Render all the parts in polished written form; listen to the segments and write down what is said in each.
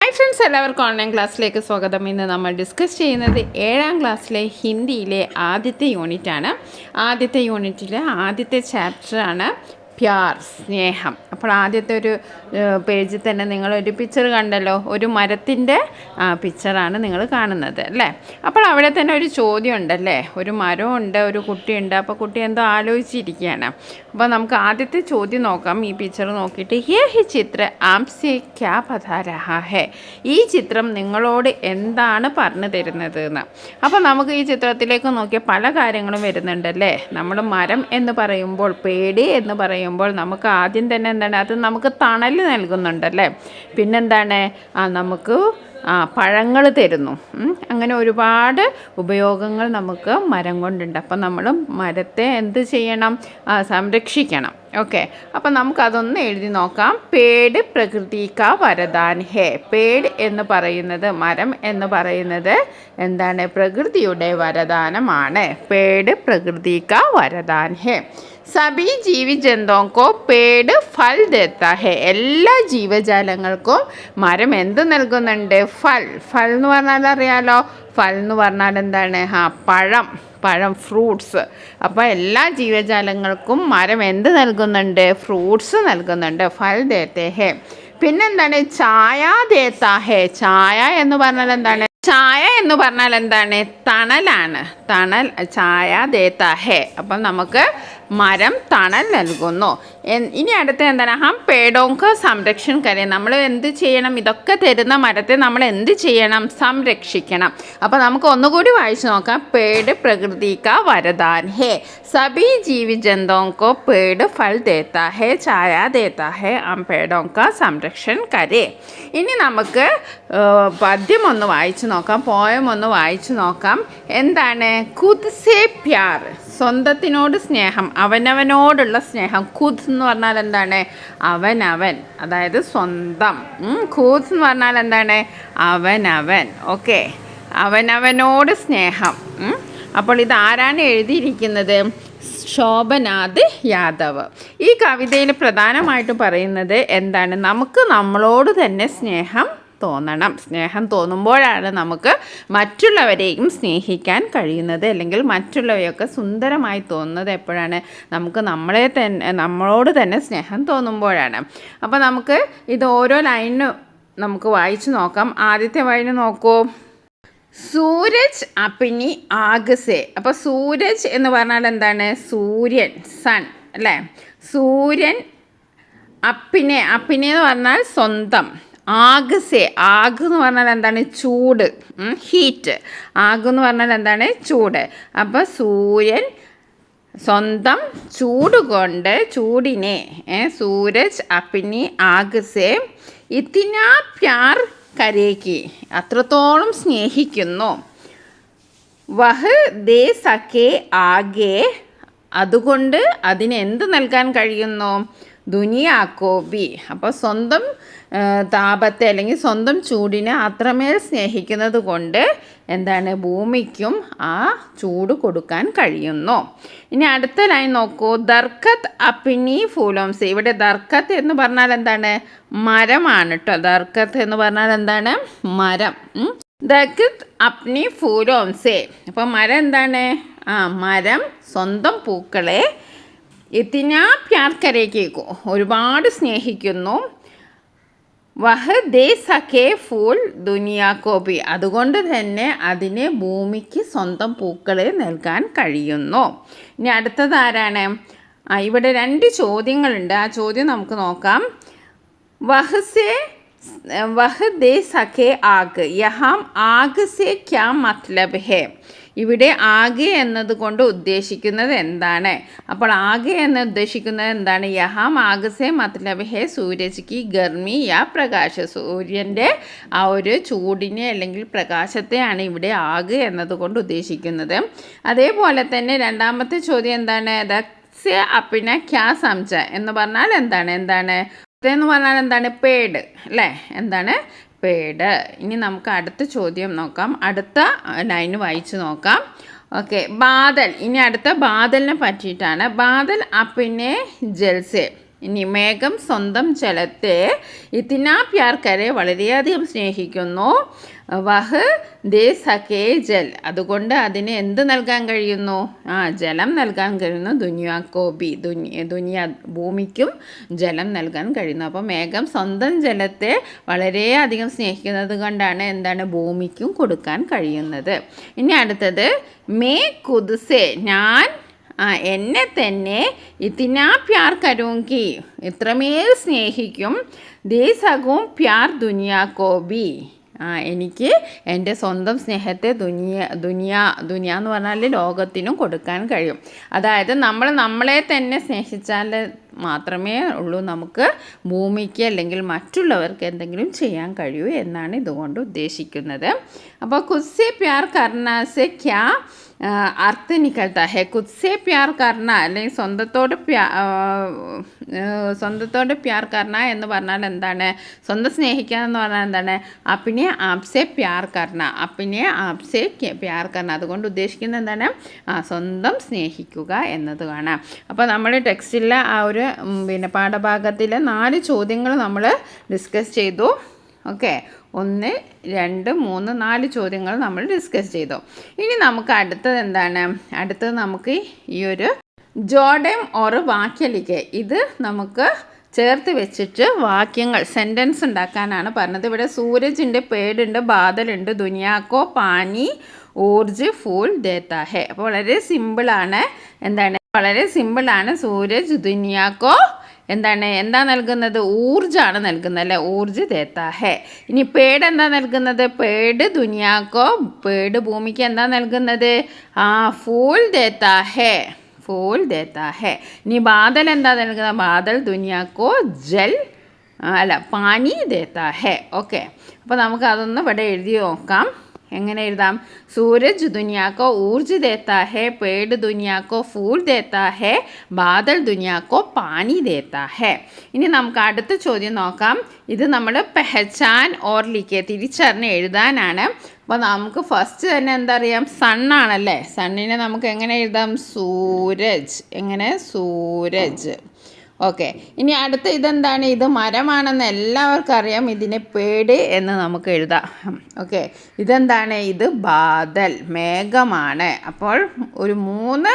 Hi friends, എല്ലാവർക്കും online ക്ലാസ്സിലേക്ക് സ്വാഗതം. ഇന്ന് നമ്മൾ ഡിസ്കസ് ചെയ്യുന്നത് 7ാം ക്ലാസ്സിലെ ഹിന്ദിയിലെ ആദ്യത്തെ യൂണിറ്റാണ്. ആദ്യത്തെ യൂണിറ്റിലെ ആദ്യത്തെ ചാപ്റ്ററാണ് പ്യാർ, സ്നേഹം. അപ്പോൾ ആദ്യത്തെ ഒരു പേജിൽ തന്നെ നിങ്ങളൊരു പിക്ചർ കണ്ടല്ലോ, ഒരു മരത്തിൻ്റെ പിക്ചറാണ് നിങ്ങൾ കാണുന്നത് അല്ലേ. അപ്പോൾ അവിടെ തന്നെ ഒരു ചോദ്യം ഉണ്ടല്ലേ, ഒരു മരമുണ്ട്, ഒരു കുട്ടിയുണ്ട്. അപ്പോൾ കുട്ടി എന്തോ ആലോചിച്ചിരിക്കുകയാണ്. അപ്പോൾ നമുക്ക് ആദ്യത്തെ ചോദ്യം നോക്കാം. ഈ പിക്ചർ നോക്കിയിട്ട് യഹ് ചിത്ര ആംസെ ക്യാ ബതാ രഹാ ഹെ, ഈ ചിത്രം നിങ്ങളോട് എന്താണ് പറഞ്ഞു തരുന്നത് എന്ന്. അപ്പോൾ നമുക്ക് ഈ ചിത്രത്തിലേക്ക് നോക്കിയ പല കാര്യങ്ങളും വരുന്നുണ്ടല്ലേ. നമ്മൾ മരം എന്ന് പറയുമ്പോൾ, പേടി എന്ന് പറയുമ്പോൾ നമുക്ക് ആദ്യം തന്നെ എന്താണ്, അത് നമുക്ക് തണൽ നൽകുന്നുണ്ടല്ലേ. പിന്നെന്താണ്, നമുക്ക് പഴങ്ങൾ തരുന്നു. അങ്ങനെ ഒരുപാട് ഉപയോഗങ്ങൾ നമുക്ക് മരം കൊണ്ടുണ്ട്. അപ്പം നമ്മൾ മരത്തെ എന്ത് ചെയ്യണം, സംരക്ഷിക്കണം. ഓക്കെ, അപ്പം നമുക്കതൊന്ന് എഴുതി നോക്കാം. പേട് പ്രകൃതി കാ വരദാൻ ഹേ. പേട് എന്ന് പറയുന്നത്, മരം എന്ന് പറയുന്നത് എന്താണ്, പ്രകൃതിയുടെ വരദാനമാണ്. പേട് പ്രകൃതി കാ വരദാൻ ഹേ. സബി ജീവിജന്തുക്കോ പേട് ഫൽ ദേത്താ ഹെ. എല്ലാ ജീവജാലങ്ങൾക്കും മരം എന്ത് നൽകുന്നുണ്ട്, ഫൽ. ഫൽ എന്ന് പറഞ്ഞാൽ അറിയാലോ, ഫൽ എന്ന് പറഞ്ഞാൽ എന്താണ്, പഴം, ഫ്രൂട്ട്സ്. അപ്പോൾ എല്ലാ ജീവജാലങ്ങൾക്കും മരം എന്ത് നൽകുന്നുണ്ട്, ഫ്രൂട്ട്സ് നൽകുന്നുണ്ട്. ഫൽ ദേത്തേ ഹെ. പിന്നെന്താണ്, ഛായ ദേത്താ ഹെ. ഛായ എന്ന് പറഞ്ഞാൽ എന്താണ്, ഛായ എന്ന് പറഞ്ഞാൽ എന്താണ്, തണലാണ്. തണൽ, ഛായ ദേത്താ ഹെ. അപ്പം നമുക്ക് മരം തണൽ നൽകുന്നു. ഇനി അടുത്ത എന്താണ്, ഹം പേടോങ്ക സംരക്ഷണം കരയും. നമ്മൾ എന്ത് ചെയ്യണം, ഇതൊക്കെ തരുന്ന മരത്തെ നമ്മൾ എന്ത് ചെയ്യണം, സംരക്ഷിക്കണം. അപ്പോൾ നമുക്ക് ഒന്നുകൂടി വായിച്ചു നോക്കാം. പേട് പ്രകൃതി കാ വരദാൻ ഹേ. സബി ജീവി ജന്തുക്കോ പേട് ഫൽ ദേത്താ ഹേ, ഛായ ദേത്താ ഹേ, ഹം പേടോങ്ക സംരക്ഷണം കരേ. ഇനി നമുക്ക് പദ്യം ഒന്ന് വായിച്ചു നോക്കാം, പോയം ഒന്ന് വായിച്ചു നോക്കാം. എന്താണ്, ഖുദ് സേ പ്യാർ, സ്വന്തത്തിനോട് സ്നേഹം, അവനവനോടുള്ള സ്നേഹം. ഖുദ് എന്ന് പറഞ്ഞാൽ എന്താണ്, അവനവൻ, അതായത് സ്വന്തം. ഖുദ് എന്ന് പറഞ്ഞാൽ എന്താണ്, അവനവൻ. ഓക്കെ, അവനവനോട് സ്നേഹം. അപ്പോൾ ഇത് ആരാണ് എഴുതിയിരിക്കുന്നത്, ശോഭനാഥ് യാദവ്. ഈ കവിതയിൽ പ്രധാനമായിട്ടും പറയുന്നത് എന്താണ്, നമുക്ക് നമ്മളോട് തന്നെ സ്നേഹം തോന്നണം. സ്നേഹം തോന്നുമ്പോഴാണ് നമുക്ക് മറ്റുള്ളവരെയും സ്നേഹിക്കാൻ കഴിയുന്നത്, അല്ലെങ്കിൽ മറ്റുള്ളവയൊക്കെ സുന്ദരമായി തോന്നുന്നത് എപ്പോഴാണ്, നമുക്ക് നമ്മളോട് തന്നെ സ്നേഹം തോന്നുമ്പോഴാണ്. അപ്പോൾ നമുക്ക് ഇത് ഓരോ ലൈനും നമുക്ക് വായിച്ചു നോക്കാം. ആദ്യത്തെ വഴി നോക്കൂ. സൂരജ് അപ്പിനി ആഗസെ. അപ്പോൾ സൂരജ് എന്ന് പറഞ്ഞാൽ എന്താണ്, സൂര്യൻ, സൺ അല്ലേ. സൂര്യൻ അപ്പിനെ എന്ന് പറഞ്ഞാൽ സ്വന്തം. ആഗസെ, ആഗ് എന്ന് പറഞ്ഞാൽ എന്താണ്, ചൂട്, ഹീറ്റ്. ആഗ് എന്ന് പറഞ്ഞാൽ എന്താണ്, ചൂട്. അപ്പോൾ സൂര്യൻ സ്വന്തം ചൂട് കൊണ്ട്, ചൂടിനെ, സൂരജ് അപ്പിനി ആഗസെ ഇത്തിനാ പ്യാർ കരേക്ക്, അത്രത്തോളം സ്നേഹിക്കുന്നു. വഹ് ദേ സഖേ ആകെ, അതുകൊണ്ട് അതിന് എന്ത് നൽകാൻ കഴിയുന്നു, ദുനിയാക്കോബി. അപ്പോൾ സ്വന്തം താപത്തെ അല്ലെങ്കിൽ സ്വന്തം ചൂടിനെ അത്രമേൽ സ്നേഹിക്കുന്നത് കൊണ്ട് എന്താണ്, ഭൂമിക്കും ആ ചൂട് കൊടുക്കാൻ കഴിയുന്നു. ഇനി അടുത്ത ലൈൻ നോക്കൂ. ദർഖത്ത് അപ്പിനി ഫൂലോംസെ. ഇവിടെ ദർഖത്ത് എന്ന് പറഞ്ഞാൽ എന്താണ്, മരമാണ് കേട്ടോ. ദർഖത്ത് എന്ന് പറഞ്ഞാൽ എന്താണ്, മരം. ദർഖത്ത് അപ്നി ഫൂലോംസെ. അപ്പോൾ മരം എന്താണ്, മരം സ്വന്തം പൂക്കളെ ഇത്തിനാ പ്യാർ കരേക്ക്, ഒരുപാട് സ്നേഹിക്കുന്നു. വഹ് ദേ സഖേ ഫൂൽ ദുനിയാക്കോബി, അതുകൊണ്ട് തന്നെ അതിന് ഭൂമിക്ക് സ്വന്തം പൂക്കളെ നൽകാൻ കഴിയുന്നു. ഇനി അടുത്തത് ആരാണ്, ഇവിടെ 2 ചോദ്യങ്ങളുണ്ട്. ആ ചോദ്യം നമുക്ക് നോക്കാം. വഹ് ദേ സഖേ ആഗ്, യഹാം ആഗ് സേ ക്യാ മത്ലബ് ഹേ. ഇവിടെ ആകെ എന്നതുകൊണ്ട് ഉദ്ദേശിക്കുന്നത് എന്താണ്? അപ്പോൾ ആകെ എന്ന് ഉദ്ദേശിക്കുന്നത് എന്താണ്? യഹാം ആഗസെ മത്ലബ് ഹേ സൂരജ് കി ഗർമി യാ പ്രകാശ്. സൂര്യൻ്റെ ആ ഒരു ചൂടിനെ അല്ലെങ്കിൽ പ്രകാശത്തെയാണ് ഇവിടെ ആകെ എന്നതുകൊണ്ട് ഉദ്ദേശിക്കുന്നത്. അതേപോലെ തന്നെ രണ്ടാമത്തെ ചോദ്യം എന്താണ്? ദക്സെ അപ്പിന ക്യാ സംജ എന്ന് പറഞ്ഞാൽ എന്താണ്? എന്ന് പറഞ്ഞാൽ എന്താണ്? പേട് അല്ലേ, എന്താണ്? പേട്. ഇനി നമുക്ക് അടുത്ത ചോദ്യം നോക്കാം. അടുത്ത ലൈന് വായിച്ചു നോക്കാം. ഓക്കെ, ബാദൽ. ഇനി അടുത്ത ബാദലിനെ പറ്റിയിട്ടാണ്. ബാദൽ അപ്പിനെ ജൽസെ. ഇനി മേഘം സ്വന്തം ജലത്തെ ഇത്തിനാ പ്യാർ കരെ വളരെയധികം സ്നേഹിക്കുന്നു. വഹ് ദേ സകേ ജൽ, അതുകൊണ്ട് അതിന് എന്ത് നൽകാൻ കഴിയുന്നു? ജലം നൽകാൻ കഴിയുന്നു. ദുനിയാക്കോബി, ദുനിയ ഭൂമിക്കും ജലം നൽകാൻ കഴിയുന്നു. അപ്പോൾ മേഘം സ്വന്തം ജലത്തെ വളരെയധികം സ്നേഹിക്കുന്നത് കൊണ്ടാണ് എന്താണ് ഭൂമിക്കും കൊടുക്കാൻ കഴിയുന്നത്. ഇനി അടുത്തത് മേ കുദ്സെ, ഞാൻ എന്നെ തന്നെ ഇത്തിനാ പ്യാർ കരൂങ്കി, ഇത്രമേൽ സ്നേഹിക്കും. ദേ സകവും പ്യാർ ദുനിയാക്കോബി, എനിക്ക് എൻ്റെ സ്വന്തം സ്നേഹത്തെ ദുനിയ എന്ന് പറഞ്ഞാൽ ലോകത്തിനും കൊടുക്കാൻ കഴിയും. അതായത് നമ്മളെ തന്നെ സ്നേഹിച്ചാൽ മാത്രമേ ഉള്ളൂ നമുക്ക് ഭൂമിക്ക് അല്ലെങ്കിൽ മറ്റുള്ളവർക്ക് എന്തെങ്കിലും ചെയ്യാൻ കഴിയൂ എന്നാണ് ഇതുകൊണ്ട് ഉദ്ദേശിക്കുന്നത്. അപ്പോൾ കുസ്സെ പ്യാർ കർണാസെ ക്യാ അർത്ഥ നിക്കൽത്ത ഹെ. കുദ്സെ പ്യാർ കർണ അല്ലെങ്കിൽ സ്വന്തത്തോട് പ്യാർ കർണ എന്ന് പറഞ്ഞാൽ എന്താണ്? സ്വന്തം സ്നേഹിക്കുക എന്ന് പറഞ്ഞാൽ എന്താണ്? അപ്പിനെ ആപ്സെ പ്യാർ കർണ, അപ്പിനെ ആപ്സെ പ്യാർ കർണ. അതുകൊണ്ട് ഉദ്ദേശിക്കുന്നത് എന്താണ്? സ്വന്തം സ്നേഹിക്കുക എന്നത് കാണാം. അപ്പോൾ നമ്മൾ ടെക്സ്റ്റിലെ ആ ഒരു പാഠഭാഗത്തിലെ 4 ചോദ്യങ്ങൾ നമ്മൾ ഡിസ്കസ് ചെയ്തു. ഓക്കെ, 1, 2, 3, 4 ചോദ്യങ്ങൾ നമ്മൾ ഡിസ്കസ് ചെയ്തു. ഇനി നമുക്ക് അടുത്തത് എന്താണ്? അടുത്തത് നമുക്ക് ഈ ഒരു ജോഡം ഓർ വാക്യലിക്ക്, ഇത് നമുക്ക് ചേർത്ത് വെച്ചിട്ട് വാക്യങ്ങൾ സെൻറ്റൻസ് ഉണ്ടാക്കാനാണ് പറഞ്ഞത്. ഇവിടെ സൂരജ് ഉണ്ട്, പേടുണ്ട്, ബാദലുണ്ട്, ദുനിയാക്കോ പാനി ഊർജ് ഫൂൾ ദേത്താ ഹെ. അപ്പോൾ വളരെ സിമ്പിളാണ്. എന്താണ്? വളരെ സിമ്പിളാണ്. സൂരജ് ദുനിയാക്കോ എന്താ നൽകുന്നത്? ഊർജ്ജാണ് നൽകുന്നത് അല്ലേ? ഊർജ് ദേത്താ ഹെ. ഇനി പേട് എന്താ നൽകുന്നത്? പേട് ദുനിയാക്കോ, പേട് ഭൂമിക്ക് എന്താ നൽകുന്നത്? ഫൂൾ ദേത്താ ഹെ, ഫൂൾ ദേത്താ ഹെ. ഇനി ബാദൽ എന്താ നൽകുന്നത്? ബാദൽ ദുനിയാക്കോ ജൽ പാനി ദേത്താ ഹെ. ഓക്കെ, അപ്പോൾ നമുക്ക് അതൊന്ന് ഇവിടെ എഴുതി നോക്കാം. എങ്ങനെ എഴുതാം? സൂരജ് ദുനിയാക്കോ ഊർജ് ദേത്താ ഹെ, പേട് ദുനിയാക്കോ ഫൂൾ ദേത്താ ഹെ, ബാദൽ ദുനിയാക്കോ പാനി ദേത്താ ഹെ. ഇനി നമുക്ക് അടുത്ത ചോദ്യം നോക്കാം. ഇത് നമ്മൾ പെഹച്ചാൻ ഓർ ലിഖെ, തിരിച്ചറിഞ്ഞ് എഴുതാനാണ്. അപ്പോൾ നമുക്ക് ഫസ്റ്റ് തന്നെ എന്താ അറിയാം? സണ്ണാണല്ലേ. സണ്ണിനെ നമുക്ക് എങ്ങനെ എഴുതാം? സൂരജ്. എങ്ങനെ? സൂരജ്. ഓക്കെ, ഇനി അടുത്ത ഇതെന്താണ്? ഇത് മരമാണെന്ന് എല്ലാവർക്കും അറിയാം. ഇതിനെ പേട് എന്ന് നമുക്ക് എഴുതാം. ഓക്കെ, ഇതെന്താണ്? ഇത് ബാദൽ, മേഘമാണ്. അപ്പോൾ ഒരു 3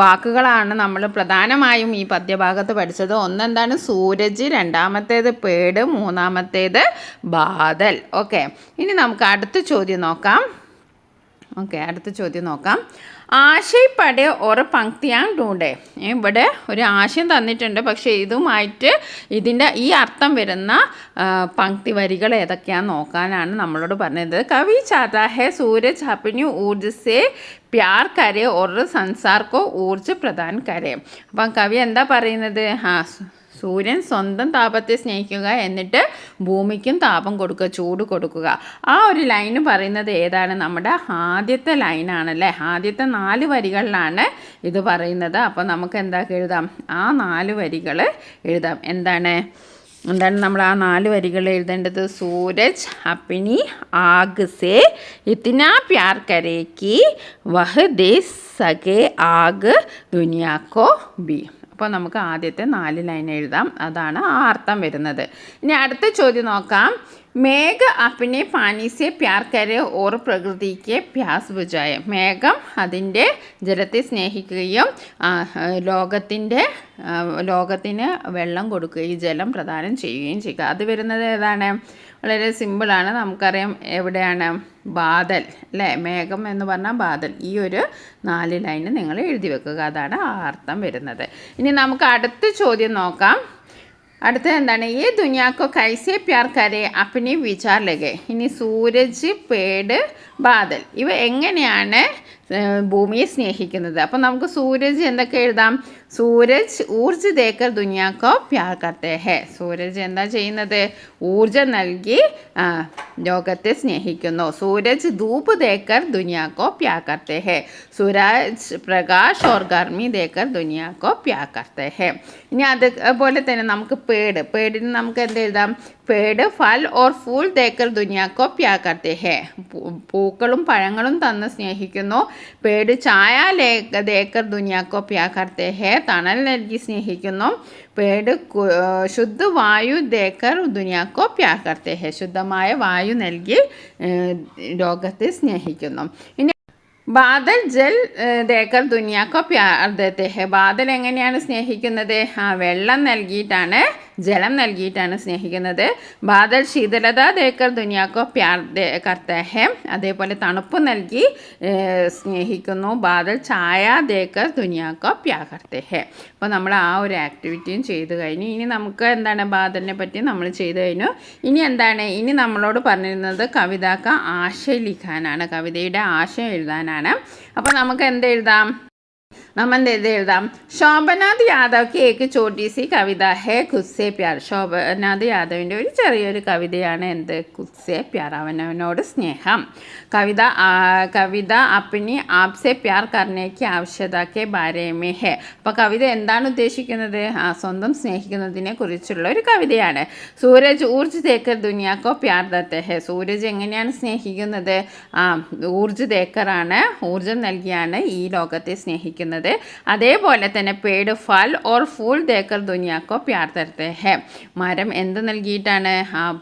വാക്കുകളാണ് നമ്മൾ പ്രധാനമായും ഈ പദ്യഭാഗത്ത് പഠിച്ചത്. ഒന്നെന്താണ്? സൂരജ്, രണ്ടാമത്തേത് പേട്, മൂന്നാമത്തേത് ബാദൽ. ഓക്കെ, ഇനി നമുക്ക് അടുത്ത ചോദ്യം നോക്കാം. അടുത്ത ചോദ്യം നോക്കാം. ആശയപ്പടെ ഓർ പങ്ക്തിയാങ് ഡൂണ്ടേ. ഇവിടെ ഒരു ആശയം തന്നിട്ടുണ്ട്, പക്ഷേ ഇതുമായിട്ട് ഇതിൻ്റെ ഈ അർത്ഥം വരുന്ന പങ്ക്തി വരികൾ ഏതൊക്കെയാണെന്ന് നോക്കാനാണ് നമ്മളോട് പറഞ്ഞത്. കവി ചാഹതാ ഹെ സൂരജ് അപ്നി ഊർജ് സെ പ്യാർ കരെ ഓർ സംസാർ കോ ഊർജ് പ്രദാൻ കരെ. അപ്പം കവി എന്താ പറയുന്നത്? സൂര്യൻ സ്വന്തം താപത്തെ സ്നേഹിക്കുക, എന്നിട്ട് ഭൂമിക്കും താപം കൊടുക്കുക, ചൂട് കൊടുക്കുക. ആ ഒരു ലൈന് പറയുന്നത് ഏതാണ്? നമ്മുടെ ആദ്യത്തെ ലൈനാണല്ലേ. ആദ്യത്തെ 4 വരികളിലാണ് ഇത് പറയുന്നത്. അപ്പോൾ നമുക്ക് എന്താക്കി എഴുതാം? ആ 4 വരികൾ എഴുതാം. എന്താണ് നമ്മൾ ആ 4 വരികൾ എഴുതേണ്ടത്? സൂരജ് അപ്നി ആഗ് സെ ഇത്നാ പ്യാർ കരേക്കി വഹ് ദേ സകേ ആഗ് ദുനിയാക്കോ ബി. അപ്പോൾ നമുക്ക് ആദ്യത്തെ 4 ലൈൻ എഴുതാം. അതാണ് ആ അർത്ഥം വരുന്നത്. ഇനി അടുത്ത ചോദ്യം നോക്കാം. മേഘ അപ്പിനെ പാനീസെ പ്യാർ കരെ ഓർ പ്രകൃതിക്ക് പ്യാസ് ബുജായ. മേഘം അതിൻ്റെ ജലത്തെ സ്നേഹിക്കുകയും ലോകത്തിന് വെള്ളം കൊടുക്കുകയും ജലം പ്രദാനം ചെയ്യുകയും ചെയ്യുക. അത് വരുന്നത് ഏതാണ്? വളരെ സിമ്പിളാണ്. നമുക്കറിയാം എവിടെയാണ്? ബാദൽ അല്ലേ. മേഘം എന്ന് പറഞ്ഞാൽ ബാദൽ. ഈ ഒരു 4 ലൈന് നിങ്ങൾ എഴുതി വെക്കുക. അതാണ് ആ അർത്ഥം വരുന്നത്. ഇനി നമുക്ക് അടുത്ത ചോദ്യം നോക്കാം. അടുത്തത് എന്താണ്? ഈ ദുനിയാക്കോ കൈസെ പ്യാർ കരെ അപ്നി വിചാർ ലഗെ. ഇനി സൂരജ്, പേട്, ബാദൽ ഇവ എങ്ങനെയാണ് ഭൂമിയെ സ്നേഹിക്കുന്നത്? അപ്പം നമുക്ക് സൂരജ് എന്തൊക്കെ എഴുതാം? സൂരജ് ഊർജ് ദേക്കർ ദുനിയാക്കോ പ്യാർ കർത്തേ ഹെ. സൂരജ് എന്താ ചെയ്യുന്നത്? ഊർജം നൽകി ലോകത്തെ സ്നേഹിക്കുന്നു. സൂരജ് ധൂപ് ദേക്കർ ദുനിയാക്കോ പ്യാർ കർത്തേ ഹെ. സൂരജ് പ്രകാശ് ഓർ ഗർമി ദേക്കർ ദുനിയാക്കോ പ്യാർ കർത്തേ ഹെ. ഇനി അതുപോലെ തന്നെ നമുക്ക് പേടിന് നമുക്ക് എന്ത് എഴുതാം? पेड़ फल और फूल देकर दुनिया को प्यार करते हैं. പൂക്കളും പഴങ്ങളും തന്ന് സ്നേഹിക്കുന്നു. പേട് ചായ ദേക്കർ ദുനിയാക്കോ പ്യാർ കർത്തേ ഹേ, തണൽ നൽകി സ്നേഹിക്കുന്നു. പേട് ശുദ്ധ വായു ദേക്കർ ദുനിയാക്കോ പ്യാർ കർത്തേ ഹേ, ശുദ്ധമായ വായു നൽകി ലോകത്തെ സ്നേഹിക്കുന്നു. ഇനി ബാദൽ ജൽ ദേക്കർ ദുനിയാക്കോ പ്യാർ ദേത്തെ ഹെ, ബാദൽ എങ്ങനെയാണ് സ്നേഹിക്കുന്നത്? വെള്ളം നൽകിയിട്ടാണ്, ജലം നൽകിയിട്ടാണ് സ്നേഹിക്കുന്നത്. ബാദൽ ശീതലത ദേക്കർ ദുനിയാക്കോ പ്യാർ കർത്തേ ഹെ, അതേപോലെ തണുപ്പ് നൽകി സ്നേഹിക്കുന്നു. ബാദൽ ചായ ദേക്കർ ദുനിയാക്കോ പ്യാർ കർത്തേ ഹെ. അപ്പോൾ നമ്മൾ ആ ഒരു ആക്ടിവിറ്റിയും ചെയ്തു കഴിഞ്ഞു. ഇനി നമുക്ക് എന്താണ് ബാദലിനെ പറ്റി നമ്മൾ ചെയ്തു കഴിഞ്ഞു. ഇനി എന്താണ്, ഇനി നമ്മളോട് പറഞ്ഞിരുന്നത് കവിതാക്ക ആശയം ലിഖാനാണ്, കവിതയുടെ ആശയം എഴുതാനാണ്. അപ്പോൾ നമുക്ക് എന്ത് എഴുതാം? നമ്മൾ എന്ത് എഴുതാം? ശോഭനാഥ് യാദവ് ഏക്ക് ചോട്ടി സി കവിത ഹേ ഖുദ്സെ പ്യാർ. ശോഭനാഥ് യാദവിൻ്റെ ഒരു ചെറിയൊരു കവിതയാണ് എന്ത്? ഖുദ്സെ പ്യാർ, അവനവനോട് സ്നേഹം. കവിത അപ്നി ആപ്സെ പ്യാർ കർണേക്ക് ആവശ്യതക്കെ ബാരേമേ ഹേ. അപ്പോൾ കവിത എന്താണ് ഉദ്ദേശിക്കുന്നത്? സ്വന്തം സ്നേഹിക്കുന്നതിനെ കുറിച്ചുള്ള ഒരു കവിതയാണ്. സൂരജ് ഊർജ് ദേക്കർ ദുനിയാക്കോ പ്യാർ ദത്തെ ഹേ. സൂരജ് എങ്ങനെയാണ് സ്നേഹിക്കുന്നത്? ഊർജ് ദേക്കറാണ്, ഊർജം നൽകിയാണ് ഈ ലോകത്തെ സ്നേഹിക്കുന്നത്. അതേപോലെ തന്നെ പേട് ഫൽ ഓർ ഫൂൾ ദേക്കർ ദുനിയാക്കോ പ്യാർ തരത്തെ ഹെ. മരം എന്ത് നൽകിയിട്ടാണ്?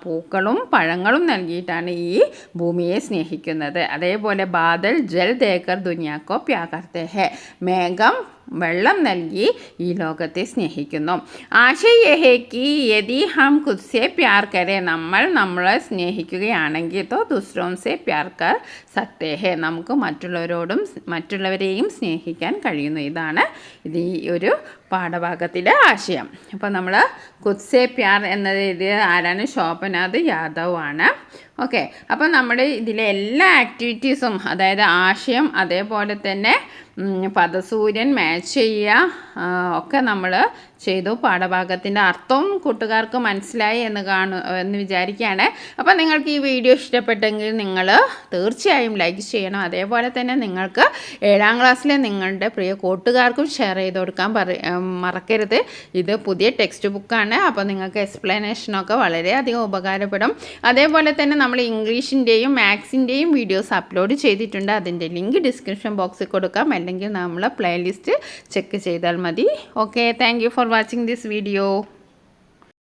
പൂക്കളും പഴങ്ങളും നൽകിയിട്ടാണ് ഈ ഭൂമിയെ സ്നേഹിക്കുന്നത്. അതേപോലെ ബാദൽ ജൽ ദേക്കർ ദുനിയാക്കോ പ്യാർ കർത്തെ ഹെ. മേഘം വെള്ളം നൽകി ഈ ലോകത്തെ സ്നേഹിക്കുന്നു. ആശയ യഹേ കി യദി ഹം ഖുദ്സെ പ്യാർ കരെ, നമ്മൾ നമ്മളെ സ്നേഹിക്കുകയാണെങ്കിൽ തോ ദൂസരോം സെ പ്യാർ കർ സക്തേ ഹേ, നമുക്ക് മറ്റുള്ളവരെയും സ്നേഹിക്കാൻ കഴിയുന്നു. ഇതാണ് ഈ ഒരു പാഠഭാഗത്തിലെ ആശയം. അപ്പോൾ നമ്മൾ ഖുദ്സെ പ്യാർ എന്നത് ഇത് ആരാണ്? ശോഭനാഥ് യാദവ് ആണ്. ഓക്കെ, അപ്പോൾ നമ്മുടെ ഇതിലെ എല്ലാ ആക്ടിവിറ്റീസും, അതായത് ആശയം, അതേപോലെ തന്നെ പദസൂര്യൻ മാച്ച് ചെയ്യുക ഒക്കെ നമ്മൾ ചെയ്തു. പാഠഭാഗത്തിൻ്റെ അർത്ഥവും കൂട്ടുകാർക്ക് മനസ്സിലായി എന്ന് വിചാരിക്കുകയാണ്. അപ്പോൾ നിങ്ങൾക്ക് ഈ വീഡിയോ ഇഷ്ടപ്പെട്ടെങ്കിൽ നിങ്ങൾ തീർച്ചയായും ലൈക്ക് ചെയ്യണം. അതേപോലെ തന്നെ നിങ്ങൾക്ക് 7ാം ക്ലാസ്സിലെ നിങ്ങളുടെ പ്രിയ കൂട്ടുകാർക്കും ഷെയർ ചെയ്ത് കൊടുക്കാൻ മറക്കരുത്. ഇത് പുതിയ ടെക്സ്റ്റ് ബുക്കാണ്. അപ്പോൾ നിങ്ങൾക്ക് എക്സ്പ്ലനേഷനൊക്കെ വളരെയധികം ഉപകാരപ്പെടും. അതേപോലെ തന്നെ നമ്മൾ ഇംഗ്ലീഷിൻ്റെയും മാത്സിൻ്റെയും വീഡിയോസ് അപ്ലോഡ് ചെയ്തിട്ടുണ്ട്. അതിൻ്റെ ലിങ്ക് ഡിസ്ക്രിപ്ഷൻ ബോക്സിൽ കൊടുക്കാം, അല്ലെങ്കിൽ നമ്മൾ പ്ലേലിസ്റ്റ് ചെക്ക് ചെയ്താൽ മതി. Okay, thank you for watching this video.